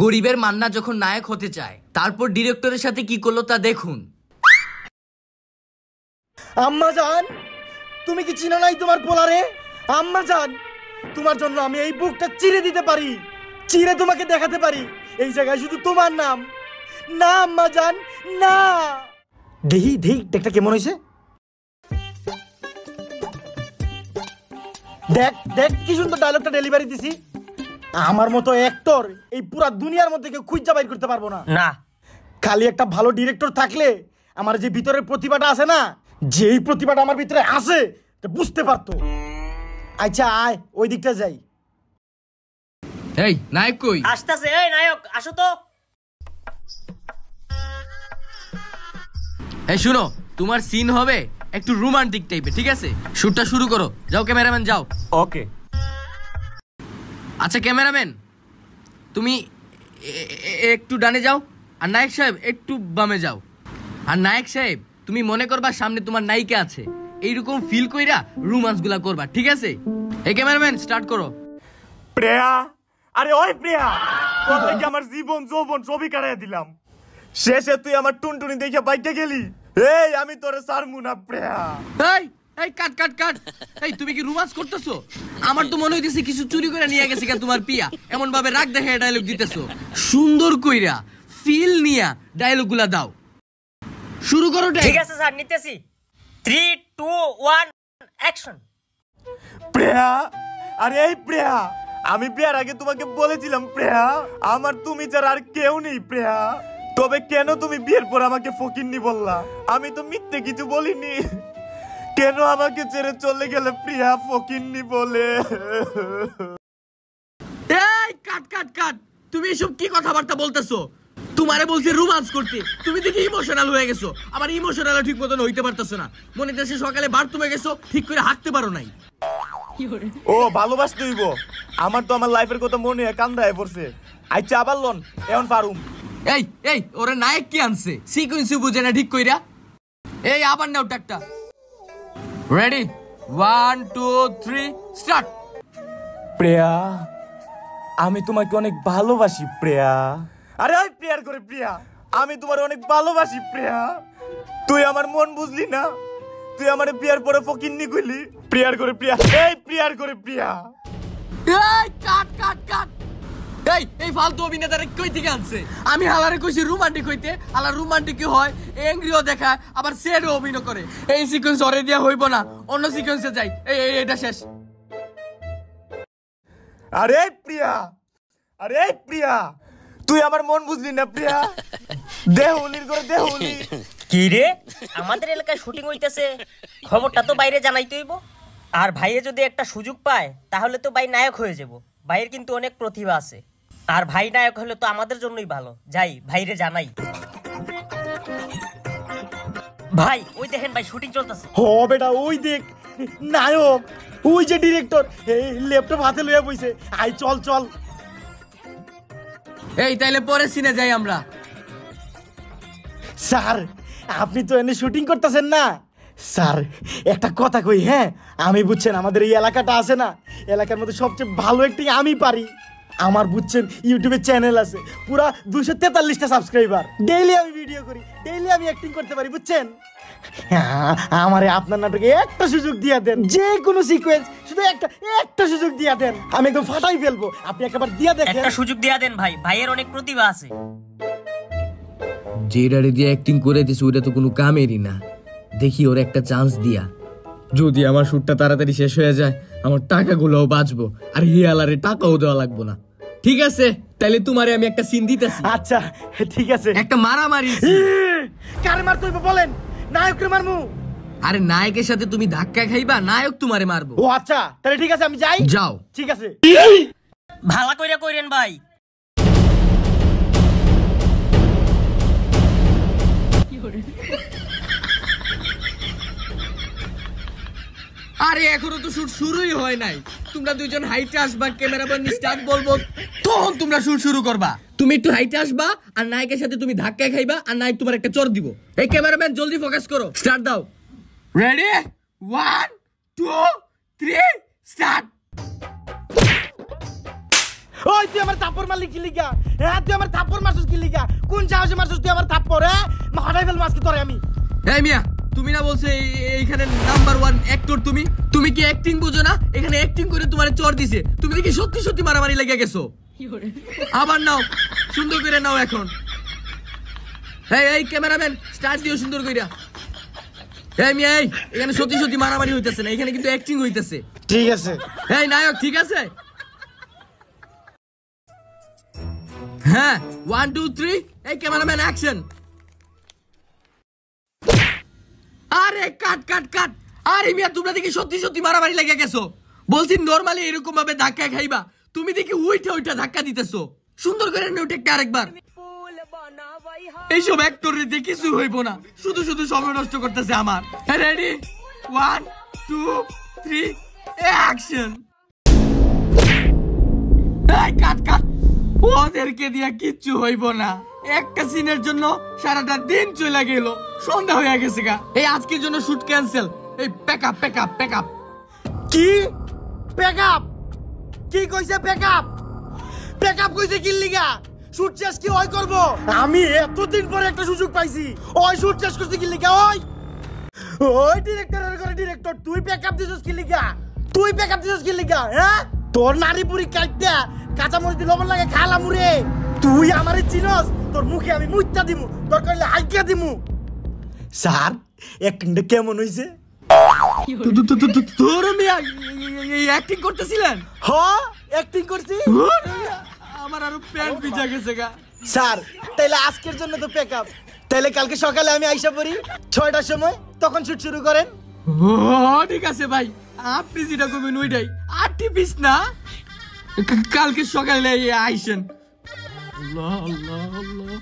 গরিবের মান্না যখন নায়ক হতে চায় তারপর ডিরেক্টরের সাথে কি করলো তা দেখুন। আম্মা জান, তুমি কি চিনো নাই তোমার পোলারে? আম্মা জান, তোমার জন্য আমি এই বুকটা চিরে দিতে পারি, চিরে তোমাকে দেখাতে পারি এই জায়গায় শুধু তোমার নাম। না আম্মা জান না। দেখি দেখি দেখটা কেমন হয়েছে। দেখ দেখ কি সুন্দর ডায়লগটা ডেলিভারি দিছি। আমার মতো অ্যাক্টর এই পুরা দুনিয়ার মধ্যে কেউ খুঁজে বাইর করতে পারবো না। না, খালি একটা ভালো ডিরেক্টর থাকলে আমার যে ভিতরের প্রতিভাটা আছে না, যেই প্রতিভাটা আমার ভিতরে আছে বুঝতে পারতো। আচ্ছা আয় ওই দিকটা যাই। এই নায়ক কই? আসতেছে। এই নায়ক আসো তো। এই শুনো, তোমার সিন হবে একটু রোমান্টিক টাইপের, ঠিক আছে? শুটটা শুরু করো, যাও ক্যামেরাম্যান যাও। ওকে। আচ্ছা ক্যামেরাম্যান তুমি একটু ডানে যাও, আর নায়ক সাহেব একটু বামে যাও। আর নায়ক সাহেব তুমি মনে করবা সামনে তোমার নায়িকা আছে, এইরকম ফিল কইরা রোমান্স গুলা করবা, ঠিক আছে? এই ক্যামেরাম্যান স্টার্ট করো। প্রিয়া, আরে ওই প্রিয়া, তোর দেখে আমার জীবন যৌবন সবই কাটাইয়া দিলাম, শেষে তুই আমার টুনটুনি দেখে বাইকে গেলি। এই আমি তোরে সারমু না প্রিয়া। এই এই কাট কাট কাট। এই তুমি কি রোমান্স করতেছো? আমার তো মনে হইতেছে কিছু চুরি করে নিয়ে গেছে তোমার পিয়া, এমন ভাবে রাগ দেখে ডায়লগ দিতেছো। সুন্দর কইরা ফিল নিয়া ডায়লগ গুলা দাও, শুরু করো। ঠিক আছে স্যার, নিতেছি। 3 2 1 অ্যাকশন। প্রিয়া, আরে এই প্রিয়া, আমি বিয়ার আগে তোমাকে বলেছিলাম প্রিয়া আমার তুমি ছাড়া আর কেউ নেই প্রিয়া, তবে কেন তুমি বিয়ের পর আমাকে ফকিন্নি বললা? আমি তো মিথ্যে কিছু বলিনি, কেন আমাকে ছেড়ে চলে গেলে প্রিয়া ফকিন্নি বলে? এই কাট কাট কাট, তুমি এসব কি কথাবার্তা বলতেছো? তোমারে বলছি রোমান্স করতে, তুমি দেখি ইমোশনাল হয়ে গেছো। আমার ইমোশনাল ঠিক মতন হইতে পারতেছো না। মনে হচ্ছে সকালে বাথরুমে গেছো, ঠিক করে হাঁটতে পারো নাই। ও ভালোবাসতে হইব, আমার তো আমার লাইফের কথা মনে হয় কান্দায় পড়ছে। আচ্ছা আবার লন, এখন পারুম। এই এই ওরে নায়ক কি আনছে, সিকোয়েন্সি বুঝে না ঠিক কইরা। এই আবার নাও টাকটা। Ready 1 2 3 start. প্রিয়া, আমি তোমাকে অনেক ভালোবাসি প্রিয়া। আরে ওই প্রিয়ার করে প্রিয়া, আমি তোমার অনেক ভালোবাসি প্রিয়া। তুই আমার মন বুঝলি না, তুই আমার বিয়ার পরে ফকিন্নি কইলি। প্রিয়ার করে প্রিয়া, এই প্রিয়ার করে প্রিয়া। এই কাট কাট কাট। এই এই ফালতু অভিনেতারে কই থেকে আনছে? আমি হালারে কইছি রোমান্টিক হইতে, হালা রোমান্টিক কি হয়, এংরিও দেখায়, আবার স্যাডও অভিনয় করে। এই সিকোয়েন্স অরে দিয়া হইব না, অন্য সিকোয়েন্সে যাই। এই এটা শেষ। আরে প্রিয়া, আরে প্রিয়া, তুই আমার মন বুঝলি না প্রিয়া। দেহুলির করে দেহুলি। কি রে, আমাদের এলাকায় শুটিং হইতেছে, খবরটা তো বাইরে জানাইতে হইব। আর ভাইয়ে যদি একটা সুযোগ পায় তাহলে তো ভাই নায়ক হয়ে যাব। ভাইয়ের কিন্তু অনেক প্রতিভা আছে, আর ভাই নায়ক হলে তো আমাদের জন্যই ভালো। যাই ভাইরে জানাই। ভাই ওই দেখেন ভাই শুটিং চলতেছে। ও বেটা ওই দেখ নায়ক, ওই যে ডিরেক্টর, এই ল্যাপটপ হাতে লইয়া বইছে। আই চল চল। এই তাইলে পরে সিনে যাই আমরা। স্যার আপনি তো এনে শুটিং করতেছেন না? স্যার একটা কথা কই, হ্যাঁ আমি বুঝছেন আমাদের এই এলাকাটা আছে না, এলাকার মধ্যে সবচেয়ে ভালো অ্যাক্টিং আমি পারি। আমার বুঝছেন ইউটিউবে চ্যানেল আছে পুরা 243টা সাবস্ক্রাইবার। ডেইলি আমি ভিডিও করি, ডেইলি আমি অ্যাক্টিং করতে পারি বুঝছেন। আমারে আপনার নাটকে একটা সুযোগ দিয়া দেন, যে কোনো সিকোয়েন্স শুধু একটা সুযোগ দিয়া দেন, আমি একদম ফাটাই ফেলবো। আপনি একবার দিয়া দেখেন। একটা সুযোগ দিয়া দেন ভাই, ভাইয়ের অনেক প্রতিভা আছে। যেটারে দিয়ে অ্যাক্টিং করে দিছে ওটা তো কোনো কামেরই না। দেখি ওর একটা চান্স দিয়া, যদি আমার শুটটা তাড়াতাড়ি শেষ হয়ে যায় আমার টাকাগুলোও বাঁচবো, আর হিয়ালারে টাকাও দেওয়া লাগবো না। ঠিক আছে তাইলে তোমারে আমি একটা সিন দিতেছি। আচ্ছা ঠিক আছে। একটা মারামারি। কারে মারতে হইব বলেন? নায়ককে মারমু। আরে নায়কের সাথে তুমি ধাক্কা খাইবা, নায়ক তোমারে মারবো। ও আচ্ছা তাহলে ঠিক আছে আমি যাই। যাও। ঠিক আছে। ভালো কইরা কইরেন ভাই। আরে এখনো তো শুট শুরুই হয় নাই। তোমরা দুইজন হাইটে আসবা, ক্যামেরাম্যান স্টার্ট বলবো, তখন তোমরা শুট শুরু করবা। তুমি একটু হাইটে আসবা, আর নায়কের সাথে তুমি ধাক্কা খাইবা, আর নায়ক তোমার একটা চড় দিব। এই ক্যামেরাম্যান জলদি ফোকাস করো, স্টার্ট দাও। Ready 1 2 3 start. ওই তুই আমার থাপ্পড় মারলি কি লিগা? হ্যাঁ তুই আমার থাপ্পড় মারছিস কি লিগা? কোন সাহসে মারছিস তুই আমার থাপ্পড়? হ্যাঁ মারাই ফেল মাসকে তোরে আমি। এই মিয়া, তুমি না বলছো এইখানে নাম্বার 1 অ্যাক্টর তুমি? তুমি কি অ্যাক্টিং বুঝো না? এখানে অ্যাক্টিং করে তোমারে চড় দিছে, তুমি দেখি সত্যি সত্যি মারামারি লেগে গেছো। আবার নাও, সুন্দর করে নাও এখন। এই ক্যামেরাম্যান স্টার্ট দিও সুন্দর কইরা। এই মিয়া, এখানে সত্যি সত্যি মারামারি হইতেছে না, এখানে কিন্তু অ্যাক্টিং হইতেছে। ঠিক আছে। এই নায়ক ঠিক আছে? হ্যাঁ 1 2 3 এই ক্যামেরাম্যান অ্যাকশন। আরে কাট কাট কাট। আরে মিয়া, তোমরা দেখি সত্যি সত্যি মারামারি লেগে গেছো। বলছি নরমালি এরকম ভাবে ধাক্কা খাইবা, তুমি দেখি উইঠা ধাক্কা দিতেছো। সুন্দর করে নেও টেকটা আরেকবার। এইসব অ্যাক্টরের দিয়ে কিছু হইব না, শুধু শুধু সময় নষ্ট করতেছে আমার। Ready 1 2 3 action. এই কাট কাট। ওদেরকে দিয়া কিচ্ছু হইব না, একটা সিনের জন্য সারাটা দিন চলে গেল, সন্ধ্যা হয়ে গেছে গা। এই আজকের জন্য শুট ক্যান্সেল। এই প্যাক আপ। কি প্যাকআপ? কি কইছে প্যাকআপ? প্যাকআপ কইছে কি লিগা? শুট শেষ কি ওই করব? আমি এতদিন পরে একটা সুযোগ পাইছি, ওই শুট শেষ করতে কি লিগা? ওই ডিরেক্টরের করে ডিরেক্টর, তুই প্যাকআপ দিছস কি লিগা? তুই প্যাকআপ দিছস কি লিগা? হ্যাঁ তোর নারী পুরি কাটটা কাঁচা মরিচ দিয়ে লবণ লাগে খালাম রে। তুই আমারে চিনস? তোর মুখে আমি মুইতা দিমু, তোর কইলে হাইকা দিমু। স্যার অ্যাক্টিংটা কেমন হইছে? তোর মিয়া অ্যাক্টিং করতেছিলেন? হ্যাঁ অ্যাক্টিং করছি। আমার আরো প্যান্ট ভিজা গেছে গা। স্যার তাইলে আজকের জন্য তো প্যাকআপ, তাইলে কালকে সকালে আমি আইসা পড়ি 6টার সময়, তখন শুট শুরু করেন। ও ঠিক আছে ভাই, আপনি যেটা করবেন ওইটাই। 8 পিস না, কালকে সকালে আইসেন। আল্লাহ আল্লাহ আল্লাহ।